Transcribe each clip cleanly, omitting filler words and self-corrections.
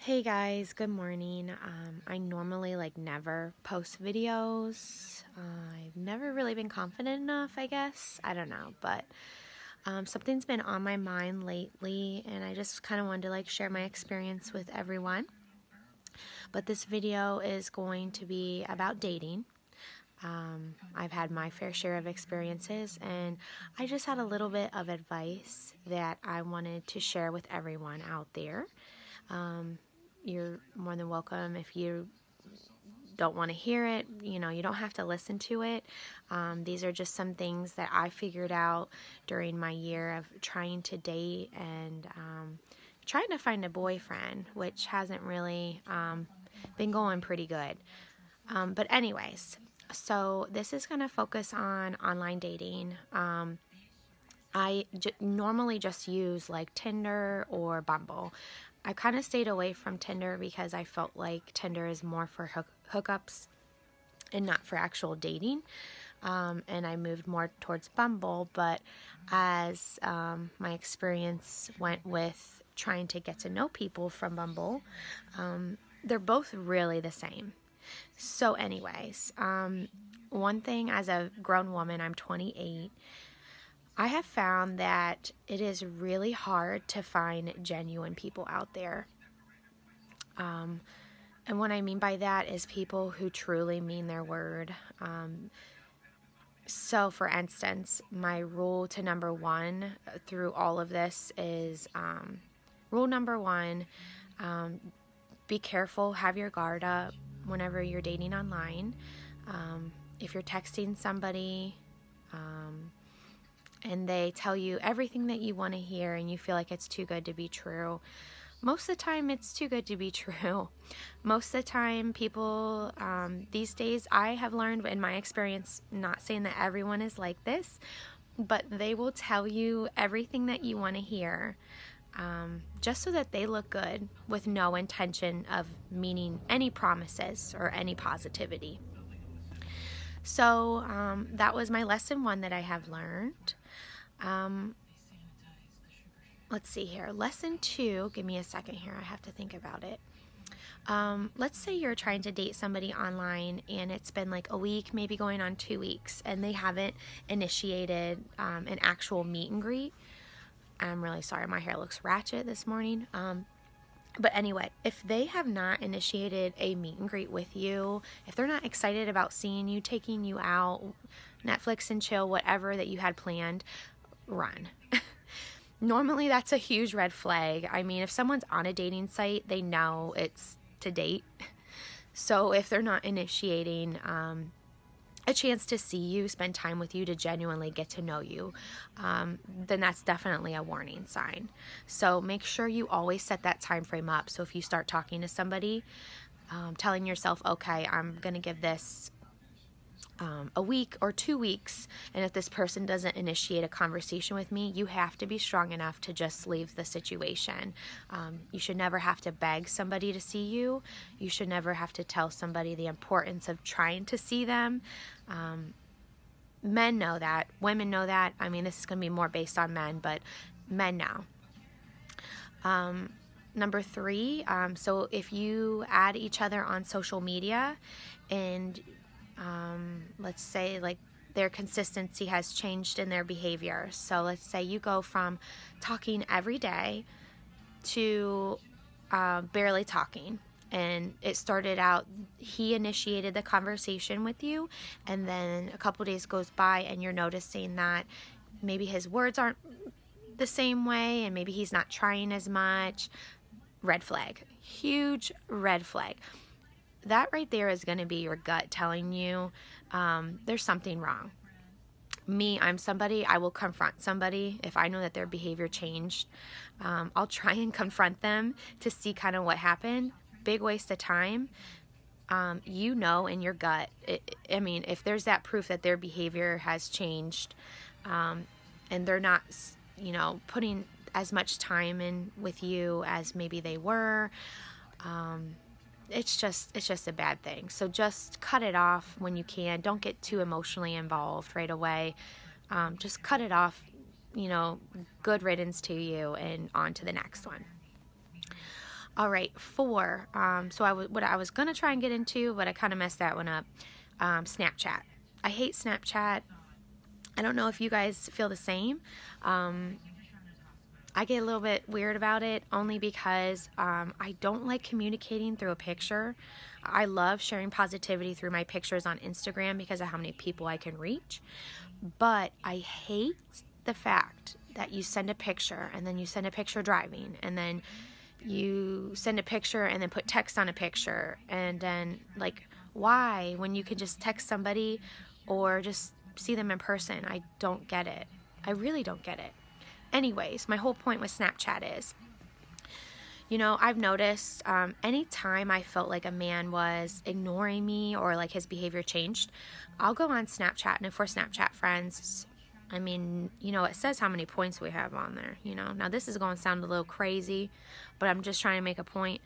Hey guys, good morning. I normally never post videos. I've never really been confident enough, I guess. I don't know, but something's been on my mind lately and I just kind of wanted to share my experience with everyone. But this video is going to be about dating. I've had my fair share of experiences and I just had a little bit of advice that I wanted to share with everyone out there. You're more than welcome if you don't want to hear it. You don't have to listen to it. These are just some things that I figured out during my year of trying to date and trying to find a boyfriend, which hasn't really been going pretty good. But anyways, so this is going to focus on online dating. I normally just use Tinder or Bumble. I kind of stayed away from Tinder because I felt like Tinder is more for hookups and not for actual dating. And I moved more towards Bumble, but as my experience went with trying to get to know people from Bumble, they're both really the same. So anyways, one thing as a grown woman, I'm 28, I have found that it is really hard to find genuine people out there. And what I mean by that is people who truly mean their word. So for instance, my rule to number one through all of this is, rule number one, be careful, have your guard up whenever you're dating online. If you're texting somebody, and they tell you everything that you want to hear and you feel like it's too good to be true, most of the time it's too good to be true. Most of the time people these days, I have learned in my experience, not saying that everyone is like this, but they will tell you everything that you want to hear just so that they look good with no intention of meaning any promises or any positivity. So that was my lesson one that I have learned. Let's see here. Lesson two, give me a second here. I have to think about it. Let's say you're trying to date somebody online and it's been a week, maybe going on 2 weeks, and they haven't initiated an actual meet and greet. I'm really sorry. My hair looks ratchet this morning. But anyway, if they have not initiated a meet and greet with you, if they're not excited about seeing you, taking you out, Netflix and chill, whatever that you had planned, run. Normally, that's a huge red flag. I mean, if someone's on a dating site, they know it's to date. So if they're not initiating a chance to see you, spend time with you, to genuinely get to know you, then that's definitely a warning sign. So make sure you always set that time frame up. So if you start talking to somebody, telling yourself, okay, I'm going to give this a week or 2 weeks, and if this person doesn't initiate a conversation with me, you have to be strong enough to just leave the situation. You should never have to beg somebody to see you. You should never have to tell somebody the importance of trying to see them. Men know that. Women know that. I mean, this is going to be more based on men, but men know. Number three, so if you add each other on social media and let's say their consistency has changed in their behavior. So let's say you go from talking every day to barely talking, and it started out, he initiated the conversation with you, and then a couple days goes by and you're noticing that maybe his words aren't the same way and maybe he's not trying as much. Red flag. Huge red flag. That right there is going to be your gut telling you there's something wrong. Me, I'm somebody, I will confront somebody if I know that their behavior changed. I'll try and confront them to see kind of what happened. Big waste of time. You know in your gut, I mean, if there's that proof that their behavior has changed and they're not, putting as much time in with you as maybe they were, it's just a bad thing. So just cut it off when you can. Don't get too emotionally involved right away. Just cut it off, good riddance to you, and on to the next one. All right, 4. What I was gonna try and get into, but I kind of messed that one up. Snapchat. I hate Snapchat. I don't know if you guys feel the same. I get a little bit weird about it only because I don't like communicating through a picture. I love sharing positivity through my pictures on Instagram because of how many people I can reach. But I hate the fact that you send a picture and then you send a picture driving and then you send a picture and then put text on a picture, and then like, why, when you could just text somebody or just see them in person? I don't get it. I really don't get it. Anyways, my whole point with Snapchat is, you know, I've noticed anytime I felt like a man was ignoring me or like his behavior changed, I'll go on Snapchat, and if we're Snapchat friends, I mean, you know, it says how many points we have on there, you know. Now, this is going to sound a little crazy, but I'm just trying to make a point.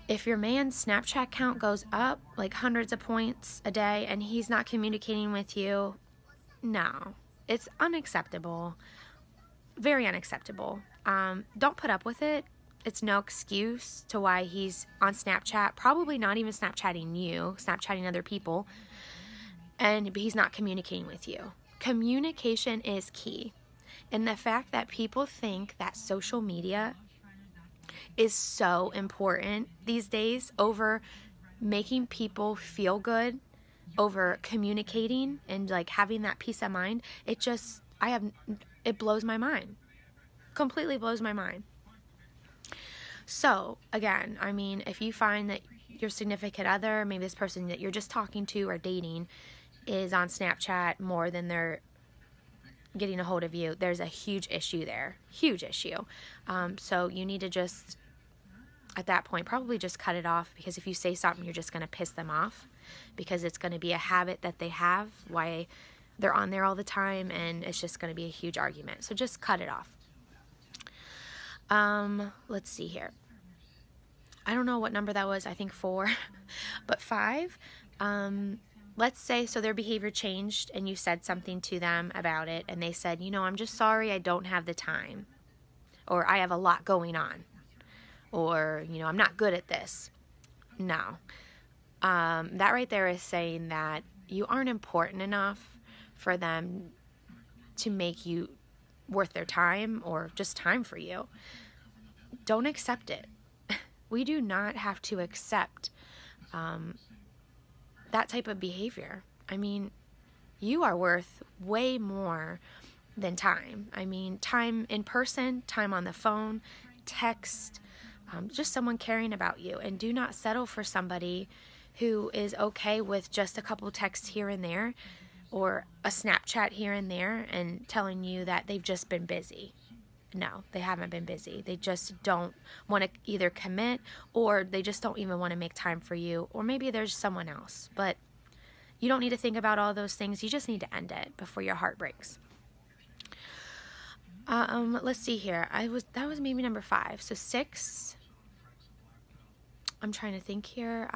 If your man's Snapchat count goes up like hundreds of points a day and he's not communicating with you, no, it's unacceptable. Very unacceptable. Don't put up with it. It's no excuse to why he's on Snapchat, probably not even Snapchatting you, Snapchatting other people, and he's not communicating with you. Communication is key. And the fact that people think that social media is so important these days over making people feel good, over communicating and like having that peace of mind, it blows my mind. Completely blows my mind. So, again, I mean, if you find that your significant other, maybe this person that you're just talking to or dating, is on Snapchat more than they're getting a hold of you, there's a huge issue there. Huge issue. So you need to just, at that point, probably just cut it off, because if you say something, you're just going to piss them off, because it's going to be a habit that they have, why they're on there all the time, and it's just going to be a huge argument. So just cut it off. Let's see here. I don't know what number that was. I think 4, but 5. Let's say, so their behavior changed and you said something to them about it and they said, you know, I'm just sorry, I don't have the time, or I have a lot going on, or, you know, I'm not good at this. No. That right there is saying that you aren't important enough for them to make you worth their time or just time for you. Don't accept it. We do not have to accept that type of behavior. I mean, you are worth way more than time. I mean, time in person, time on the phone, text, just someone caring about you. And do not settle for somebody who is okay with just a couple texts here and there, or a Snapchat here and there, and telling you that they've just been busy. No, they haven't been busy. They just don't want to either commit, or they just don't even want to make time for you, or maybe there's someone else. But you don't need to think about all those things. You just need to end it before your heart breaks. Let's see here. That was maybe number 5. So 6. I'm trying to think here.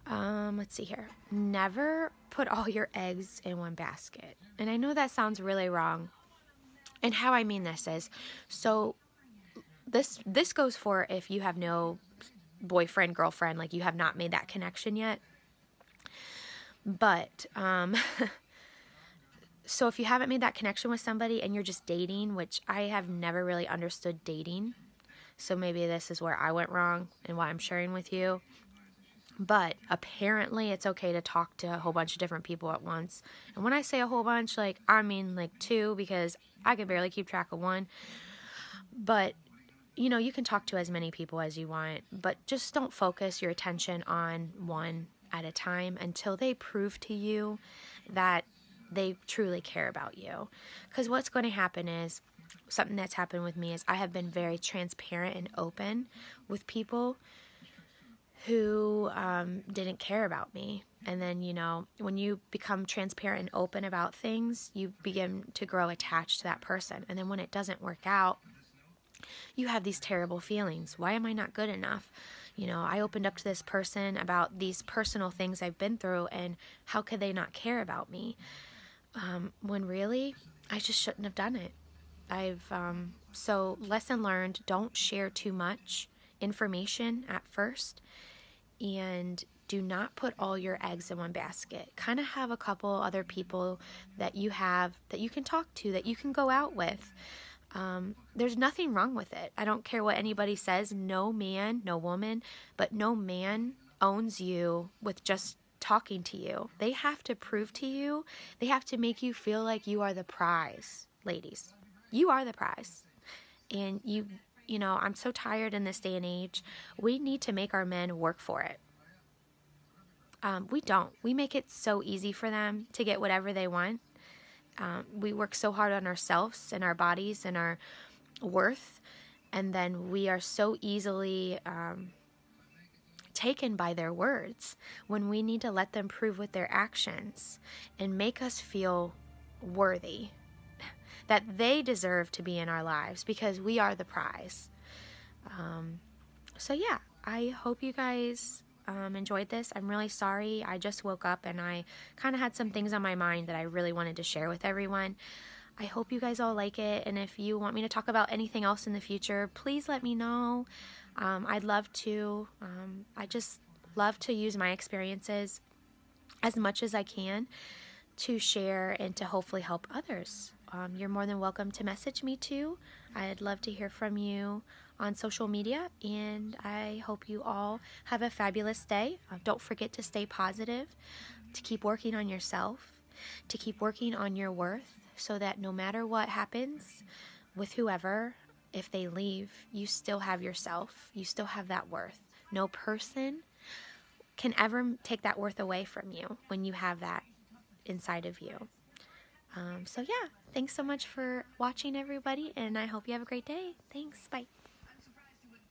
Let's see here. Never put all your eggs in one basket. And I know that sounds really wrong. And how I mean this is, so this goes for if you have no boyfriend, girlfriend, like you have not made that connection yet. But, so if you haven't made that connection with somebody and you're just dating, which I have never really understood dating, so maybe this is where I went wrong and why I'm sharing with you. But apparently it's okay to talk to a whole bunch of different people at once. And when I say a whole bunch, like, I mean like 2, because I can barely keep track of 1. But, you know, you can talk to as many people as you want, but just don't focus your attention on one at a time until they prove to you that they truly care about you. Because what's going to happen is, something that's happened with me is I have been very transparent and open with people who didn't care about me. And then, you know, when you become transparent and open about things, you begin to grow attached to that person. And then when it doesn't work out, you have these terrible feelings. Why am I not good enough? You know, I opened up to this person about these personal things I've been through, and how could they not care about me? When really, I just shouldn't have done it. So lesson learned, don't share too much information at first, and do not put all your eggs in one basket. Kind of have a couple other people that you can talk to, that you can go out with. There's nothing wrong with it. I don't care what anybody says. No man, no woman, but no man owns you with just talking to you. They have to prove to you. They have to make you feel like you are the prize, ladies. You are the prize. And you know, I'm so tired in this day and age. We need to make our men work for it. We don't. We make it so easy for them to get whatever they want. We work so hard on ourselves and our bodies and our worth, and then we are so easily taken by their words when we need to let them prove with their actions and make us feel worthy, that they deserve to be in our lives because we are the prize. So yeah, I hope you guys enjoyed this. I'm really sorry. I just woke up and I kind of had some things on my mind that I really wanted to share with everyone. I hope you guys all like it, and if you want me to talk about anything else in the future, please let me know. I'd love to. I just love to use my experiences as much as I can to share and to hopefully help others. You're more than welcome to message me too. I'd love to hear from you on social media, and I hope you all have a fabulous day. Don't forget to stay positive, to keep working on yourself, to keep working on your worth, so that no matter what happens with whoever, if they leave, you still have yourself. You still have that worth. No person can ever take that worth away from you when you have that inside of you. So yeah, thanks so much for watching, everybody, and I hope you have a great day. Thanks. Bye.